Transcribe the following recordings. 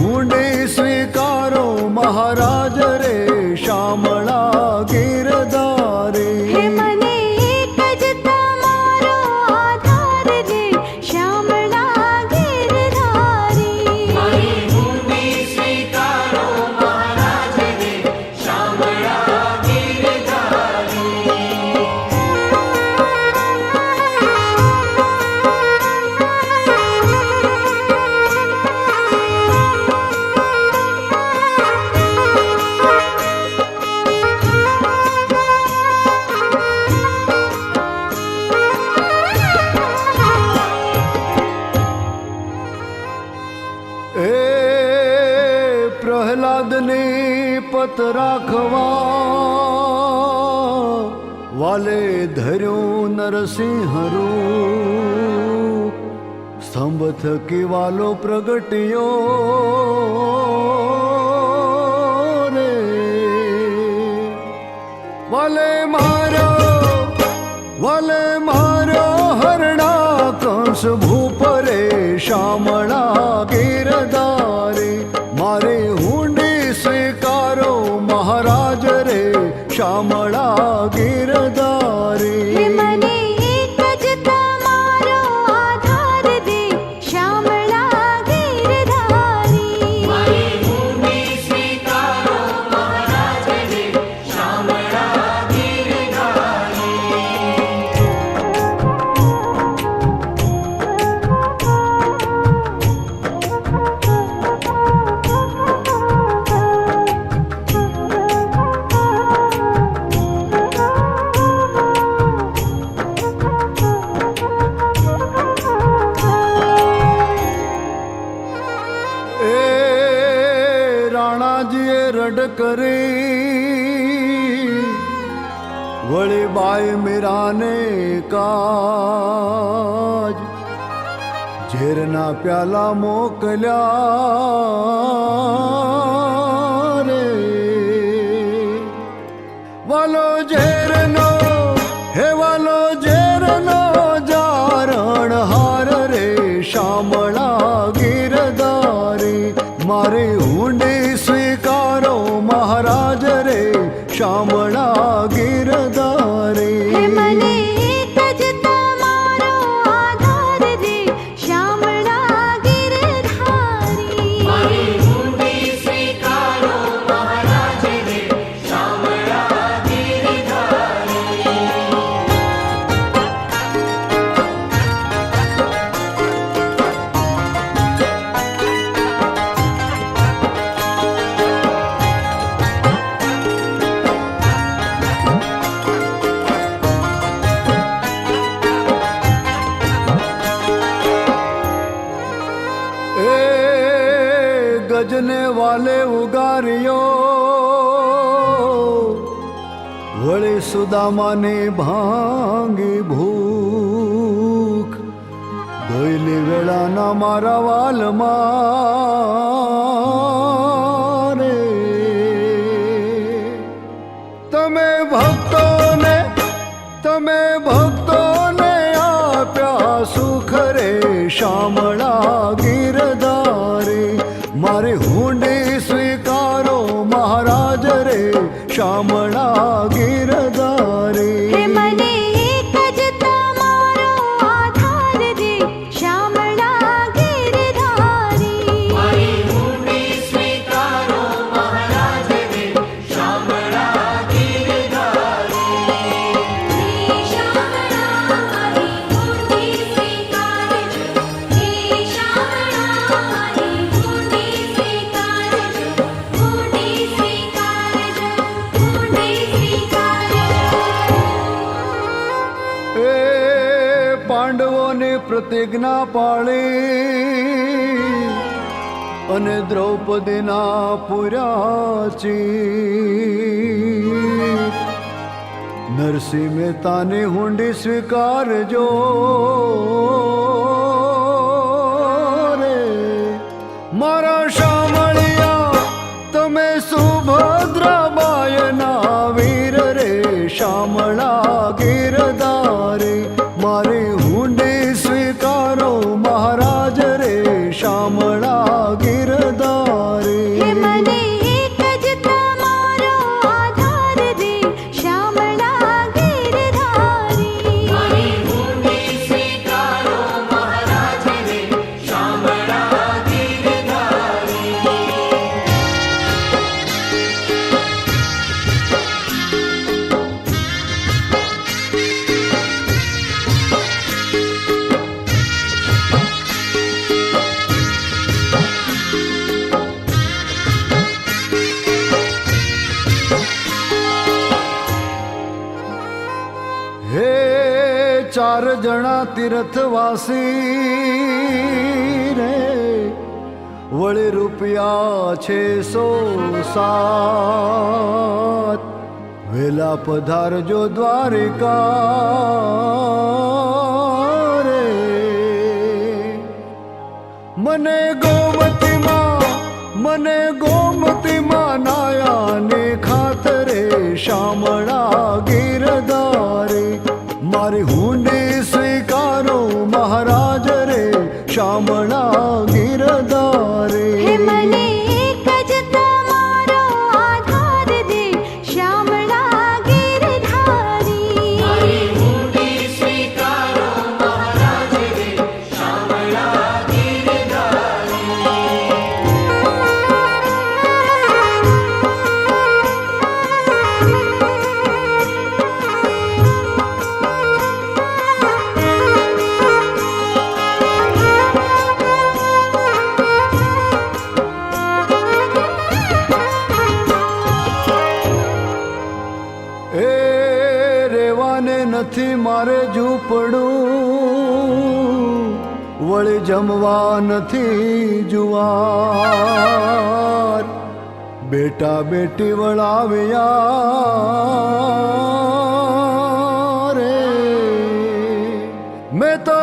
હુંડી સ્વીકારો મહારાજ રે શામળા ગિરધારી. હે મને એક જ તમારો આધાર રે શામળા ગિરધારી. મારી હુંડી સ્વીકારો મહારાજ રે શામળા ગિરધારી. એ પ્રહલાદની પત રાખવા વાલે ધર્યું નરસિંહરું. સ્તંભ થકી વાલો પ્રગટ્યો રે. વાલે મારો હરણા કંસ ભૂપરે શામળા ગિરધારી. મારે હુંડી સ્વીકારો મહારાજ રે શામળા ગિરધારી. હે મને એક જ તમારો આધાર રે શામળા ગિરધારી. મારી હુંડી સ્વીકારો મહારાજ રે શામળા ગિરધારી. એ રાણાજીએ રડ કરી વળી બાઈ મીરાને કાજ. ઝેરના પ્યાલા મોકલ્યા રે. વાલો ઝેરનો જારણ હાર રે શામળા ગિરધારી. મારે હુંડી સ્વીકારો મહારાજ રે શામળા ગિરધારી. હે મને એક જ તમારો આધાર રે શામળા ગિરધારી. મારી હુંડી સ્વીકારો મહારાજ રે શામળા ગિરધારી. એ ગજને વાલે ઉગાર્યો વળી સુદામાની ભાંગી ભૂખ. દોયલી વેળાના મારા વાલમાં રે. તમે ભક્તોને આપ્યા સુખ રે શામળા ગિરધારી. મારી હુંડી સ્વીકારો મહારાજ રે શામળા ગિરધારી. હે મને એક જ તમારો આધાર રે શામળા ગિરધારી. મારી હુંડી સ્વીકારો મહારાજ રે શામળા ગિરધારી. હે શામળા મારી હુંડી સ્વીકારજો. હે શામળા મારી હુંડી સ્વીકારજો. હુંડી સ્વીકારજો. હુંડી સ્વીકારજો. એ પાંડવોની પ્રતિજ્ઞા પાળી અને દ્રૌપદીના પુર્યાચી. નરસિંહ મહેતાની હુંડી સ્વીકારજો રે. મારા શામળિયા તમે સુભદ્રાબાયના વીર રે શામળા ગિરધારી. મારી હુંડી સ્વીકારો મહારાજ રે શામળા ગિરધારી. જણા તીર્થવાસી રે વળી રૂપિયા 607 વેલા પધારજો દ્વારિકા રે મને ગોમતીમાં નાયાને ખાતરે શામળા ગીરધારી મારી હુંડી સ્વીકારો મહારાજ રે શામળા ગીરધારી હે મને એક જ તમારો આધાર દે શ્યામળા ગીરધારી મારી હુંડી સ્વીકારો મહારાજ રે શામળા એ રેવાને નથી મારે ઝૂંપડું વળી જમવા નથી જુવાર બેટા બેટી વળાવ્યા રે મેં તો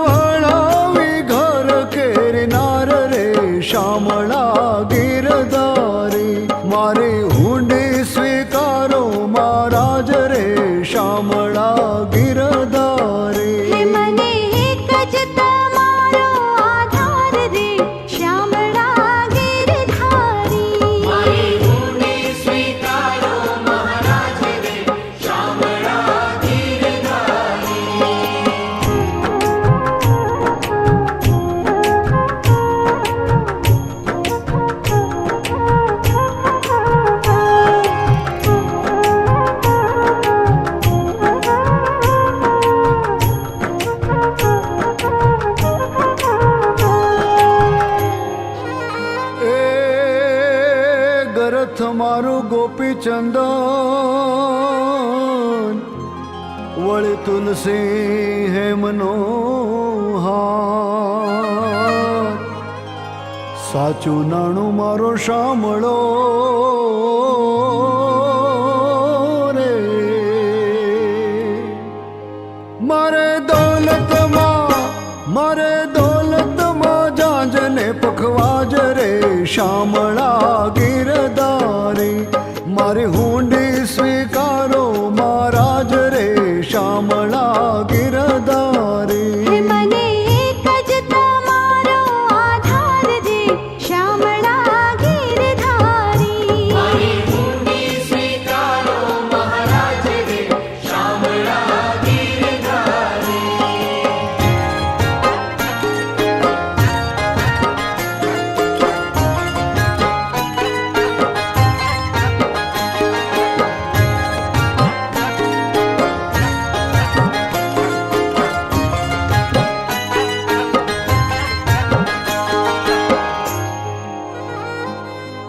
વળાવી ઘર કેરનાર રે શામળા ગીરધારી મારી હુંડી સ્વીકારો મહારાજ રે શામળા ગીરધારી હે મને એક જ તમારો આધાર દે શ્યામળા ગીરધારી મારી હુંડી સ્વીકારો મહારાજ રે શામળા એ ગરથ મારું ગોપીચંદન વળી તુલસી હેમનો હાર સાચું નાણું મારો શામળો રે મારે દોલતમાં જાંજને પખવાજ રે શામળા ગીરધારી મારી હુંડી સ્વીકારો મહારાજ રે શામળા ગીરધારી હે મને એક જ તમારો આધાર દે શ્યામળા ગીરધારી મારી હુંડી સ્વીકારો મહારાજ રે શામળા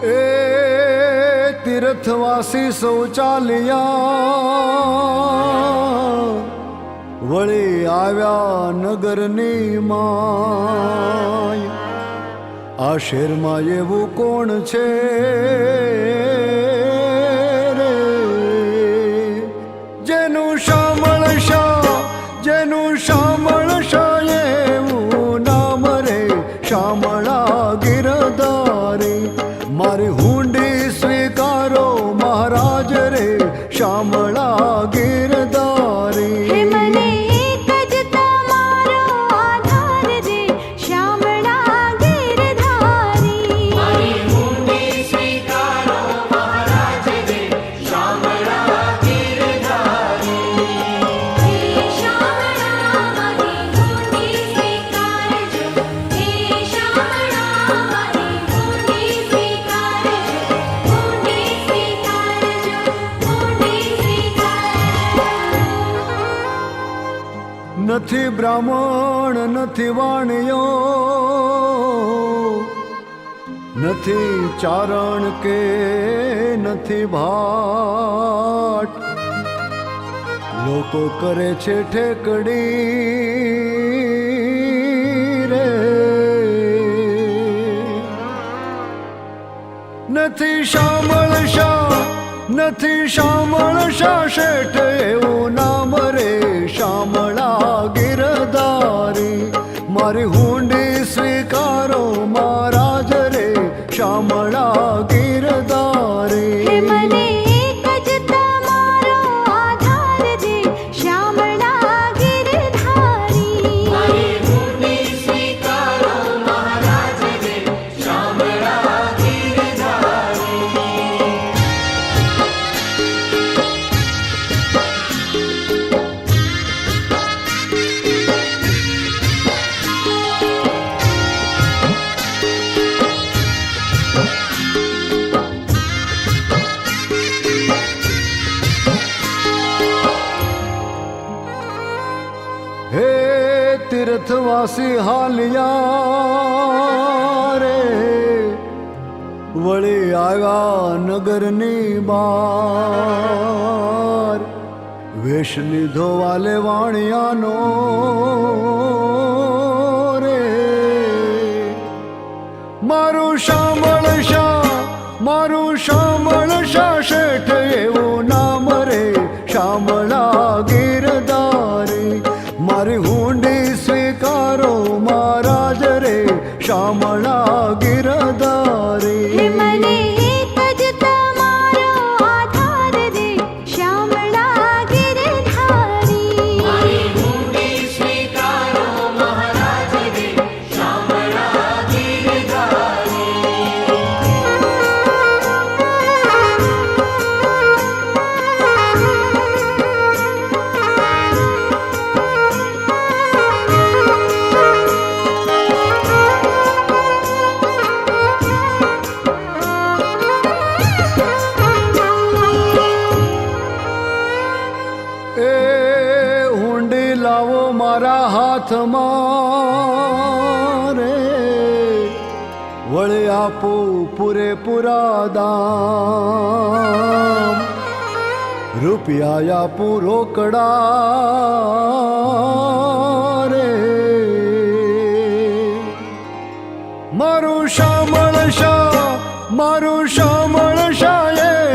એ તીર્થવાસી શૌચાલયા વળી આવ્યા નગરની માય આ શહેરમાં એવું કોણ છે રે જેનું શામળ શાહ એવું નામ રે શામળા ગીરધારી મારી હુંડી સ્વીકારો મહારાજ રે શામળા ગીરધારી હે મને એક જ તમારો આધાર દે શ્યામળા ગીરધારી મારી હુંડી સ્વીકારો મહારાજ રે શામળા ગીરધારી હે શ્યામળા મારી હુંડી સ્વીકારજો હે શ્યામળા મારી હુંડી સ્વીકારજો હુંડી સ્વીકારજો નથી બ્રાહ્મણ નથી વાણિયો નથી ચારણ કે નથી ભાટ લોકો કરે છે ઠેકડી રે, નથી શામળ શાહ શેઠ એવું નામ રે, શામળા ગિરધારી મારી હુંડી સ્વીકારો મહારાજ રે, શામળા ગિરધારી. મને એક જ તમારો આધાર દે, શામળા ગિરધારી. મારી હુંડી સ્વીકારો મહારાજ રે, શામળા ગિરધારી. હે તીર્થવાસી હાલિયા રે, વળી આવ્યા નગરની બાર, વેશ લીધો વાલે વાણિયાનો રે, મારું શામળ શાહ શેઠ એવું નામ રે, શામળા ગિરધારી મારી હુંડી સ્વીકારો મહારાજ રે, શામળા ગિરધારી. મને એક જ તમારો આધાર દે, શામળા ગિરધારી. મારી હુંડી સ્વીકારો મહારાજ રે, શામળા ગિરધારી. એ હુંડી લાવો મારા હાથમાં રે, વળી આપું પૂરેપૂરા દામ, રૂપિયા આપું રોકડા રે, મારું શામળ શાહ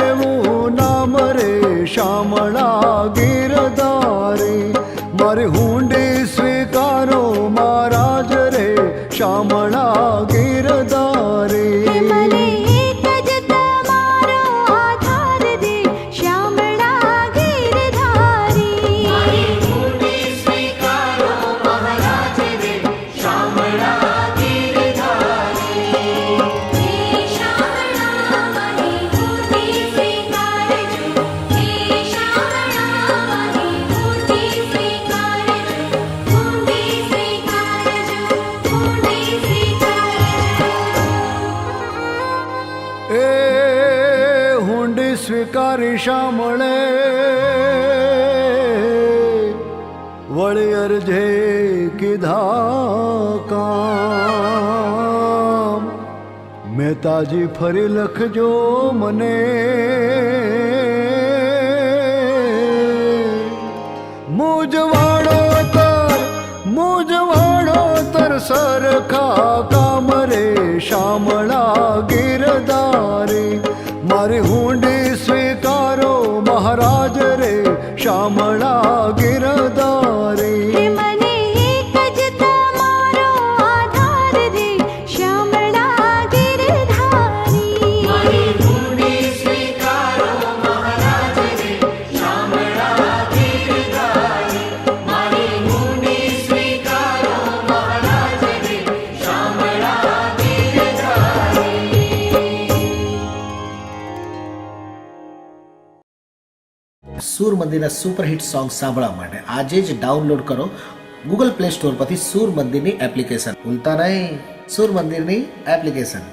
એવું નામ રે, શામળા ગિરધારી મારી હુંડી સ્વીકારો મહારાજ રે, શામળા ગિરધારી. મને એક જ તમારો આધાર દે, શામળા ગિરધારી. મારી હુંડી સ્વીકારો મહારાજ રે, શામળા ગિરધારી. હે શામળા મારી હુંડી સ્વીકારજો, હે શામળા મારી હુંડી સ્વીકારજો, હુંડી સ્વીકારજો, હુંડી સ્વીકારજો. એ હુંડી સ્વીકારી શામળે, વળી અરજે કીધા કામ, મહેતાજી ફરી લખજો મને, મૂંઝવાડો તર સરખા કામ રે, શામળા ગિરધારી મારી હુંડી સ્વીકારો મહારાજ રે, શામળા ગિરધારી. મને એક જ તમારો આધાર દે, શામળા ગિરધારી. મારી હુંડી સ્વીકારો મહારાજ રે, શામળા ગિરધારી. મારી હુંડી સ્વીકારો મહારાજ રે, શામળા ગિરધારી. સૂર મંદિરના સુપરહિટ સોંગ સાંભળવા માટે આજે જ ડાઉનલોડ કરો ગૂગલ પ્લે સ્ટોર પરથી સૂર મંદિરની એપ્લિકેશન. ભૂલતા નહીં, સૂર મંદિરની એપ્લિકેશન.